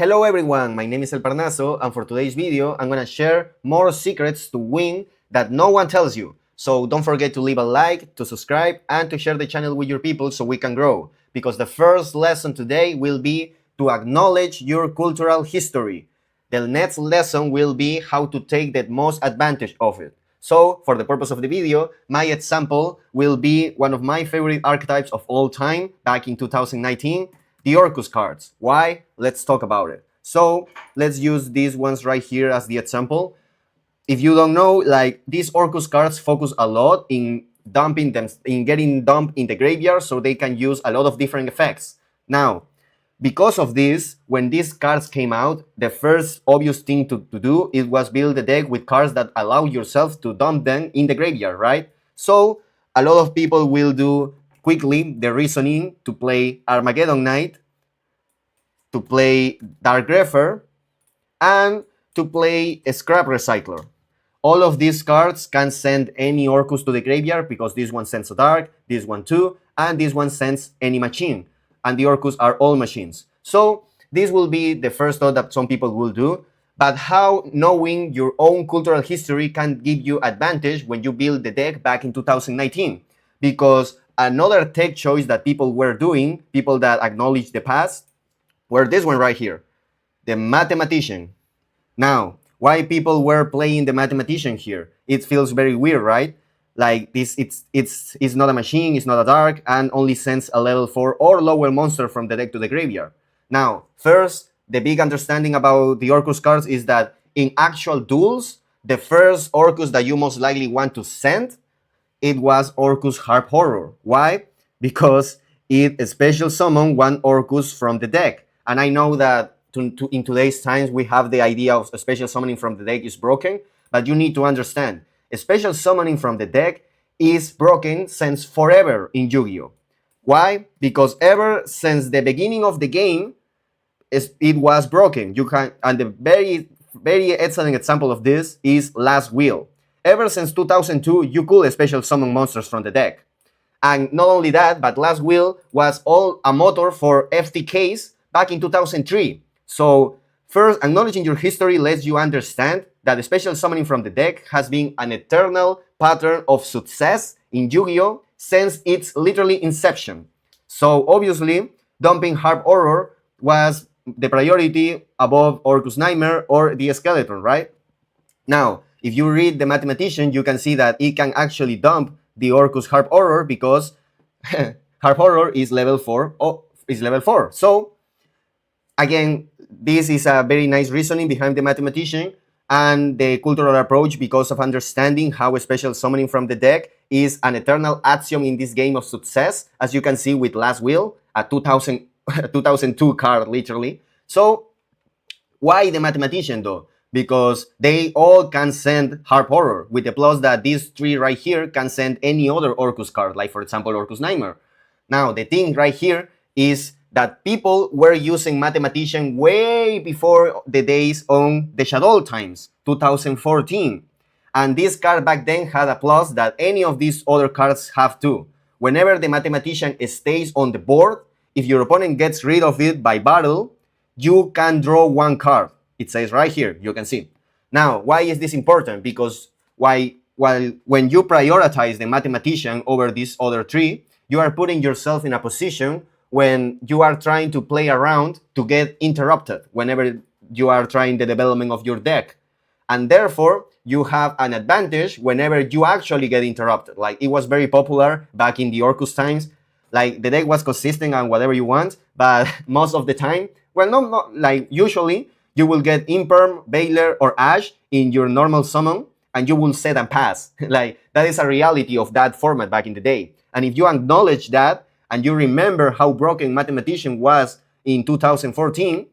Hello everyone, my name is El Parnaso, and for today's video, I'm gonna share more secrets to win that no one tells you. So don't forget to leave a like, to subscribe, and to share the channel with your people so we can grow. Because the first lesson today will be to acknowledge your cultural history. The next lesson will be how to take the most advantage of it. So, for the purpose of the video, my example will be one of my favorite archetypes of all time back in 2019, the Orcus cards. Why? Let's talk about it. So let's use these ones right here as the example. If you don't know, like these Orcus cards focus a lot in dumping them, in getting dumped in the graveyard so they can use a lot of different effects. Now, because of this, when these cards came out, the first obvious thing to do it was build a deck with cards that allow yourself to dump them in the graveyard, right? So a lot of people will do quickly the reasoning to play Armageddon Knight, to play Dark Grepher, and to play a Scrap Recycler. All of these cards can send any Orcus to the graveyard because this one sends a Dark, this one too, and this one sends any machine. And the Orcus are all machines. So this will be the first thought that some people will do. But how knowing your own cultural history can give you advantage when you build the deck back in 2019? Because another tech choice that people were doing, people that acknowledge the past, were this one right here, the Mathematician. Now, why people were playing the Mathematician here? It feels very weird, right? Like this, it's not a machine, it's not a dark, and only sends a level 4 or lower monster from the deck to the graveyard. Now, first, the big understanding about the Orcus cards is that in actual duels, the first Orcus that you most likely want to send, it was Orcus Harp Horror. Why? Because it special summon one Orcus from the deck. And I know that in today's times, we have the idea of special summoning from the deck is broken, but you need to understand, special summoning from the deck is broken since forever in Yu-Gi-Oh! Why? Because ever since the beginning of the game, it was broken. You can, and the very excellent example of this is Last Will. Ever since 2002, you could special summon monsters from the deck. And not only that, but Last Will was all a motor for FTKs back in 2003. So first, acknowledging your history lets you understand that the special summoning from the deck has been an eternal pattern of success in Yu-Gi-Oh! Since its literally inception. So obviously, dumping Harp Horror was the priority above Orcus Nightmare or the Skeleton, right? Now, if you read the Mathematician, you can see that it can actually dump the Orcus Harp Horror because Harp Horror is level 4. So again, this is a very nice reasoning behind the Mathematician and the cultural approach because of understanding how special summoning from the deck is an eternal axiom in this game of success, as you can see with Last Will, a 2002 card, literally. So why the Mathematician though? Because they all can send Harp Horror, with the plus that these three right here can send any other Orcus card, like for example Orcus Nightmare. Now the thing right here is that people were using Mathematician way before the days on the Shadow Times, 2014. And this card back then had a plus that any of these other cards have too. Whenever the Mathematician stays on the board, if your opponent gets rid of it by battle, you can draw one card. It says right here, you can see. Now, why is this important? Because when you prioritize the Mathematician over these other three, you are putting yourself in a position when you are trying to play around to get interrupted whenever you are trying the development of your deck. And therefore, you have an advantage whenever you actually get interrupted. Like, it was very popular back in the Orcus times. Like, the deck was consistent and whatever you want, but most of the time, well, not like usually, you will get Imperm, Baylor, or Ash in your normal summon, and you will set and pass. Like, that is a reality of that format back in the day. And if you acknowledge that, and you remember how broken Mathematician was in 2014,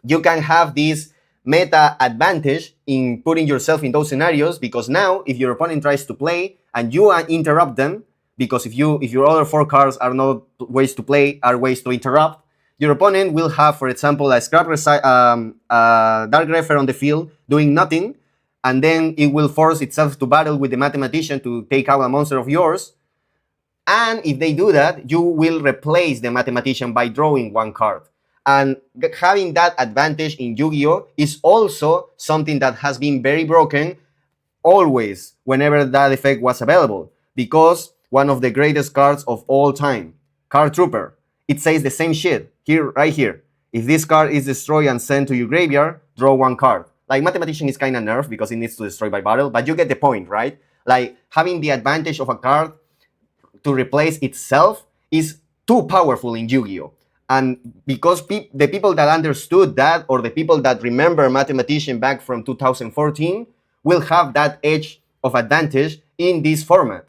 you can have this meta advantage in putting yourself in those scenarios, because now, if your opponent tries to play, and you interrupt them, because if your other 4 cards are not ways to play, are ways to interrupt, your opponent will have, for example, a Dark Grepher on the field doing nothing, and then it will force itself to battle with the Mathematician to take out a monster of yours. And if they do that, you will replace the Mathematician by drawing one card. And having that advantage in Yu-Gi-Oh is also something that has been very broken always whenever that effect was available, because one of the greatest cards of all time, Card Trooper, it says the same shit here, right here. If this card is destroyed and sent to your graveyard, draw one card. Like, Mathematician is kind of nerfed because it needs to destroy by battle, but you get the point, right? Like, having the advantage of a card to replace itself is too powerful in Yu-Gi-Oh! And because the people that understood that, or the people that remember Mathematician back from 2014, will have that edge of advantage in this format.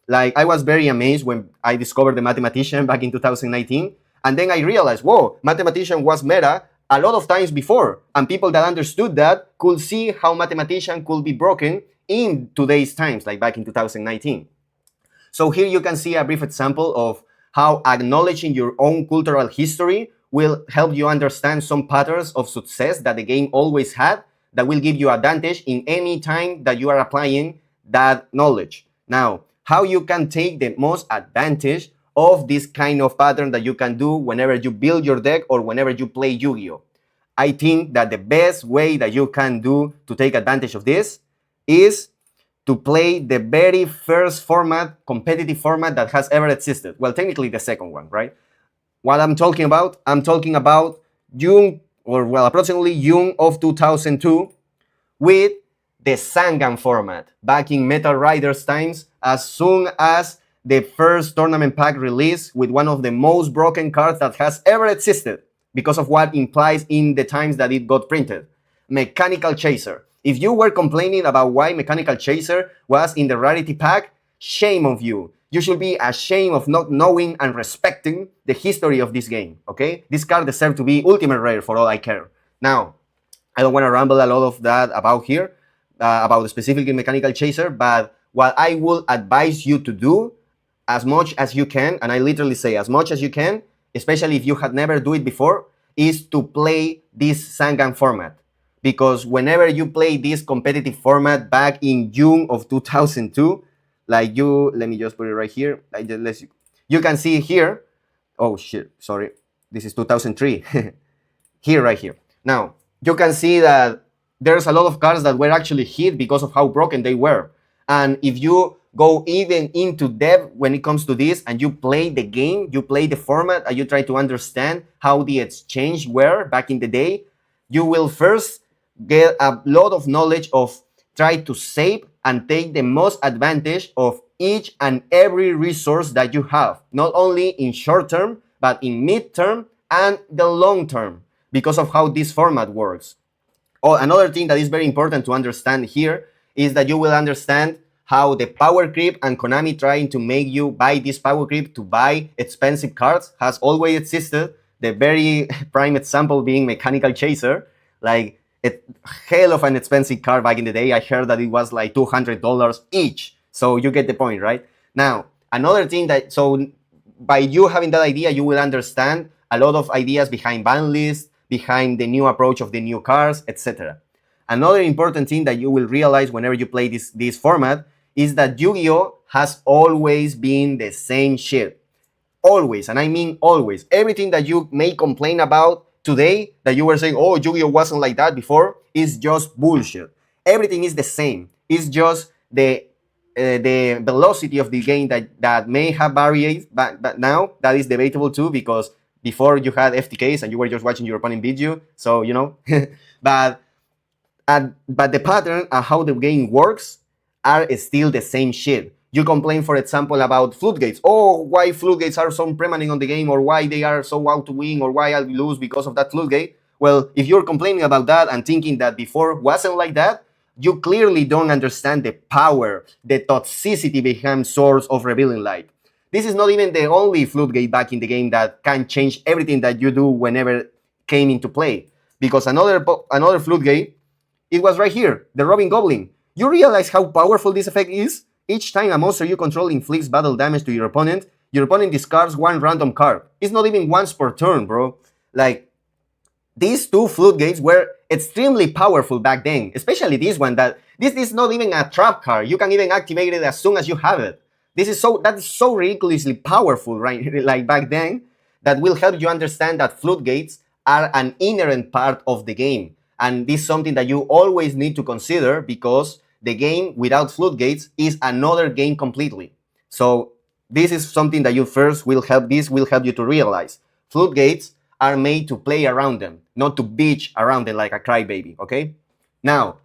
Like, I was very amazed when I discovered the Mathematician back in 2019, and then I realized, whoa, Mathematician was meta a lot of times before, and people that understood that could see how Mathematician could be broken in today's times, like back in 2019. So here you can see a brief example of how acknowledging your own cultural history will help you understand some patterns of success that the game always had that will give you advantage in any time that you are applying that knowledge. Now, how you can take the most advantage of this kind of pattern that you can do whenever you build your deck or whenever you play Yu-Gi-Oh! I think that the best way that you can do to take advantage of this is to play the very first format, competitive format that has ever existed. Well, technically the second one, right? What I'm talking about June, or well, approximately June of 2002, with the Sangan format back in Metal Riders times, as soon as the first tournament pack release with one of the most broken cards that has ever existed because of what implies in the times that it got printed. Mechanical Chaser. If you were complaining about why Mechanical Chaser was in the rarity pack, shame on you. You should be ashamed of not knowing and respecting the history of this game, okay? This card deserves to be ultimate rare for all I care. Now, I don't want to ramble a lot of that about here, about specifically Mechanical Chaser, but what I will advise you to do as much as you can, and I literally say as much as you can, especially if you had never do it before, is to play this Sangan format. Because whenever you play this competitive format back in June of 2002, like let me just put it right here. You can see here. Oh shit, sorry. This is 2003. Here, right here. Now, you can see that there's a lot of cards that were actually hit because of how broken they were. And if you go even into depth when it comes to this and you play the game, you play the format, and you try to understand how the exchange were back in the day, you will first get a lot of knowledge of try to save and take the most advantage of each and every resource that you have, not only in short term, but in mid term and the long term, because of how this format works. Oh, another thing that is very important to understand here is that you will understand how the power creep and Konami trying to make you buy this power creep to buy expensive cards has always existed. The very prime example being Mechanical Chaser, like a hell of an expensive card back in the day. I heard that it was like $200 each. So you get the point, right? Now, another thing so by you having that idea, you will understand a lot of ideas behind ban lists, behind the new approach of the new cards, etc. Another important thing that you will realize whenever you play this format is that Yu-Gi-Oh! Has always been the same shit. Always, and I mean always. Everything that you may complain about today, that you were saying, oh, Yu-Gi-Oh! Wasn't like that before, is just bullshit. Everything is the same. It's just the velocity of the game that may have varied, but now that is debatable too, because before you had FTKs and you were just watching your opponent beat you, so you know. but the pattern and how the game works are still the same shit. You complain, for example, about floodgates. Oh, why floodgates are so permanent on the game, or why they are so out to win, or why I'll lose because of that floodgate. Well, if you're complaining about that and thinking that before wasn't like that, you clearly don't understand the power, the toxicity behind Swords of Revealing Light. This is not even the only floodgate back in the game that can change everything that you do whenever it came into play. Because another floodgate, it was right here, the Robin Goblin. You realize how powerful this effect is? Each time a monster you control inflicts battle damage to your opponent discards one random card. It's not even once per turn, bro. Like, these two floodgates were extremely powerful back then, especially this one. That this is not even a trap card. You can even activate it as soon as you have it. That is so ridiculously powerful, right? Like back then, that will help you understand that floodgates are an inherent part of the game. And this is something that you always need to consider, because the game without floodgates is another game completely. So this is something that you first will help you to realize. Floodgates are made to play around them, not to bitch around them like a crybaby, okay? Now,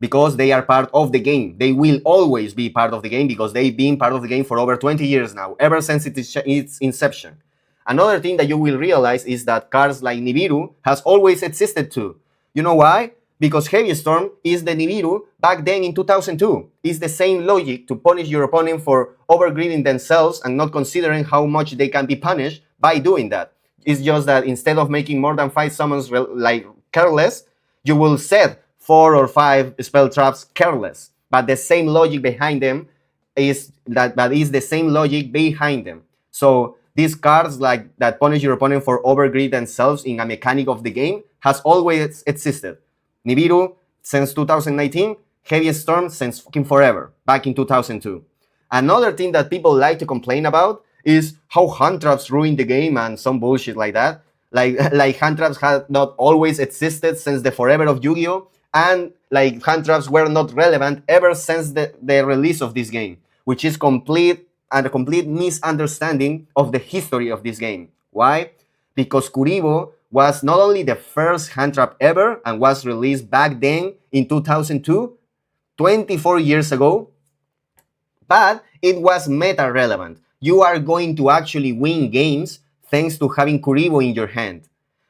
because they are part of the game, they will always be part of the game, because they've been part of the game for over 20 years now, ever since its inception. Another thing that you will realize is that cards like Nibiru has always existed too. You know why? Because Heavy Storm is the Nibiru back then in 2002. It's the same logic to punish your opponent for overgreeding themselves and not considering how much they can be punished by doing that. It's just that instead of making more than 5 summons like careless, you will set 4 or 5 spell traps careless. But the same logic behind them is the same logic behind them. So these cards like that punish your opponent for overgreed themselves in a mechanic of the game has always existed. Nibiru since 2019, Heavy Storm since fucking forever, back in 2002. Another thing that people like to complain about is how hand traps ruin the game and some bullshit like that. Like hand traps have not always existed since the forever of Yu-Gi-Oh! And like hand traps were not relevant ever since the release of this game, which is a complete misunderstanding of the history of this game. Why? Because Kuribo was not only the first hand trap ever and was released back then in 2002, 24 years ago, but it was meta relevant. You are going to actually win games thanks to having Kuribo in your hand.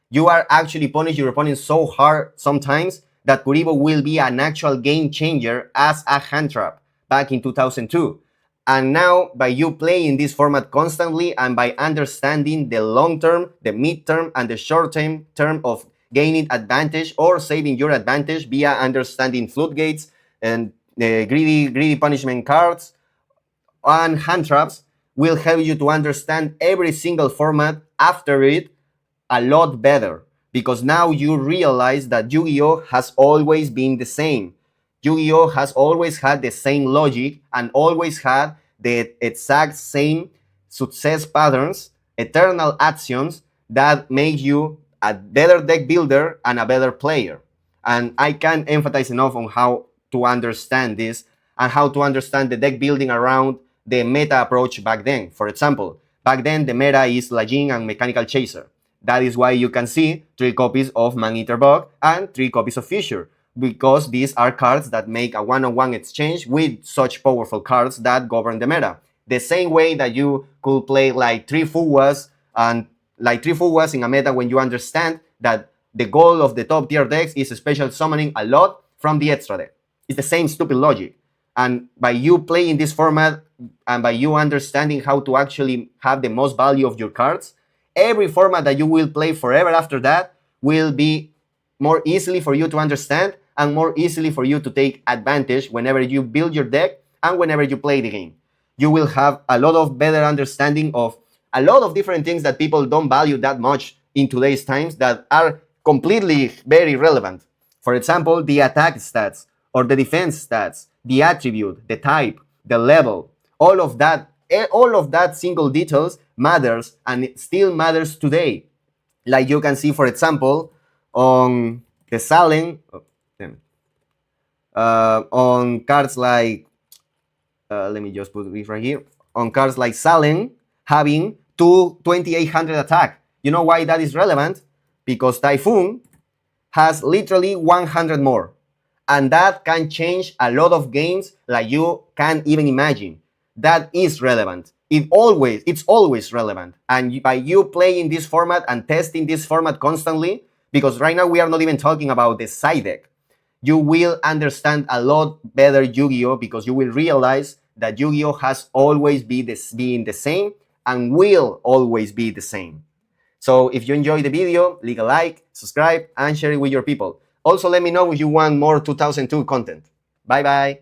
You are actually punish your opponent so hard sometimes that Kuribo will be an actual game changer as a hand trap back in 2002. And now, by you playing this format constantly and by understanding the long term, the mid term, and the short term of gaining advantage or saving your advantage via understanding floodgates and greedy punishment cards and hand traps, will help you to understand every single format after it a lot better, because now you realize that Yu-Gi-Oh! Has always been the same. Yu-Gi-Oh! Has always had the same logic and always had the exact same success patterns, eternal actions that make you a better deck builder and a better player. And I can't emphasize enough on how to understand this and how to understand the deck building around the meta approach back then. For example, back then the meta is Lajin and Mechanical Chaser. That is why you can see 3 copies of Man-Eater Bug and 3 copies of Fissure, because these are cards that make a one-on-one exchange with such powerful cards that govern the meta. The same way that you could play like 3 Fuwas in a meta when you understand that the goal of the top tier decks is special summoning a lot from the extra deck. It's the same stupid logic. And by you playing this format and by you understanding how to actually have the most value of your cards, every format that you will play forever after that will be more easily for you to understand and more easily for you to take advantage whenever you build your deck and whenever you play the game. You will have a lot of better understanding of a lot of different things that people don't value that much in today's times that are completely very relevant. For example, the attack stats or the defense stats, the attribute, the type, the level, all of that single details matters, and it still matters today. Like you can see, for example, on the Salen, on cards like, let me just put this right here, on cards like Salen having 2800 attack. You know why that is relevant? Because Typhoon has literally 100 more. And that can change a lot of games like you can't even imagine. That is relevant. It's always relevant. And by you playing this format and testing this format constantly, because right now we are not even talking about the side deck, you will understand a lot better Yu-Gi-Oh! Because you will realize that Yu-Gi-Oh! Has always been the same and will always be the same. So if you enjoyed the video, leave a like, subscribe, and share it with your people. Also, let me know if you want more 2002 content. Bye bye.